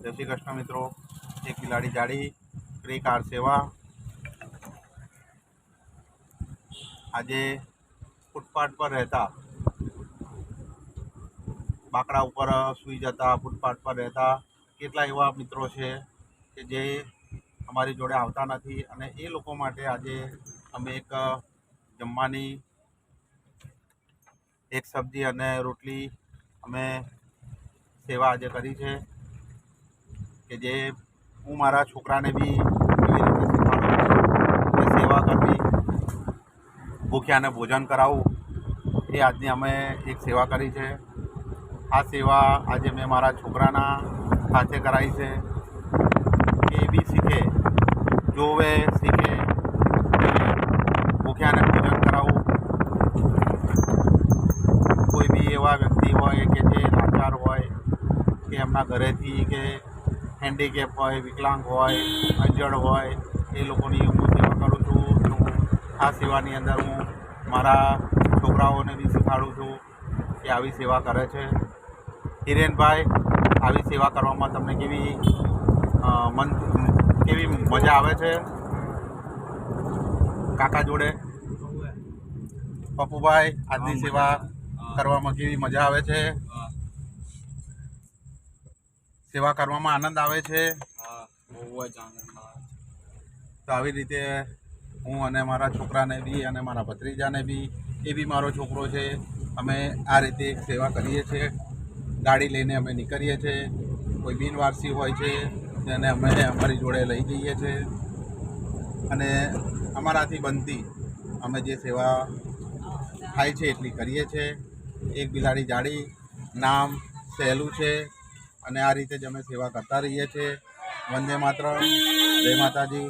जय श्री कृष्ण मित्रों। एक बिलाड़ी जाड़ी फ्री कार सेवा आज फूटपाथ पर रहता बाकड़ा ऊपर सुई जता फूटपाथ पर रहता કેટલા એવા મિત્રો છે કે જે અમારી જોડે આવતા નથી અને એ લોકો માટે આજે અમે એક જમવાની એક સબ્જી અને રોટલી અમે સેવા આજે કરી છે કે જે હું મારા છોકરાને બી કેવી રીતે શીખવાડું કે સેવા કરવી, ભૂખ્યાને ભોજન કરાવવું, એ આજની અમે એક સેવા કરી છે। આ સેવા આજે મેં મારા છોકરાના હાથે કરાવી છે કે એ બી શીખે, જોવે શીખે કે ભૂખ્યાને ભોજન કરાવવું। કોઈ બી એવા વ્યક્તિ હોય કે જે લાચાર હોય કે એમના ઘરેથી કે હેન્ડીકેપ હોય, વિકલાંગ હોય, અંજળ હોય, એ લોકોની હું સેવા કરું છું। હું આ સેવાની અંદર હું મારા છોકરાઓને બી શીખવાડું છું કે આવી સેવા કરે છે। હિરેનભાઈ, આવી સેવા કરવામાં તમને કેવી મજા આવે છે કાકા જોડે? પપ્પુભાઈ, આજની સેવા કરવામાં કેવી મજા આવે છે? સેવા કરવામાં આનંદ આવે છે? બહુ જ આનંદ આવે છે। તો આવી રીતે હું અને મારા છોકરાને બી અને મારા ભત્રીજાને બી, એ બી મારો છોકરો છે, અમે આ રીતે એક સેવા કરીએ છીએ। ગાડી લઈને અમે નીકળીએ છીએ, કોઈ બિનવારસી હોય છે તેને અમે અમારી જોડે લઈ જઈએ છીએ અને અમારાથી બનતી અમે જે સેવા થાય છે એટલી કરીએ છીએ। એક બિલાડી જાડી નામ સહેલું છે અને આ રીતે જ અમે સેવા કરતા રહીએ છીએ। વંદે માતરમ, જય માતાજી।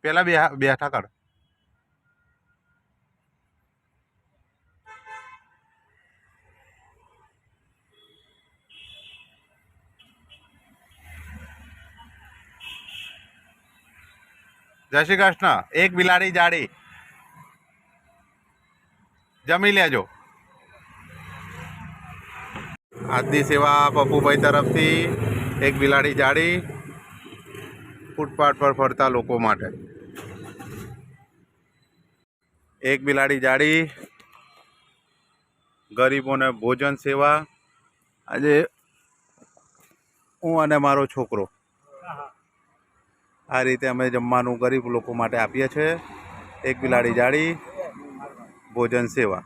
પેલા બેઠા કર। जय श्री कृष्ण। एक बिलाड़ी जाड़ी जमी लेजो। આજની સેવા પપ્પુભાઈ તરફથી એક બિલાડી જાડી ફૂટપાથ પર ફરતા લોકો માટે। એક બિલાડી જાડી ગરીબોને ભોજન સેવા આજે હું અને મારો છોકરો આ રીતે અમે જમવાનું ગરીબ લોકો માટે આપીએ છીએ। એક બિલાડી જાડી ભોજન સેવા।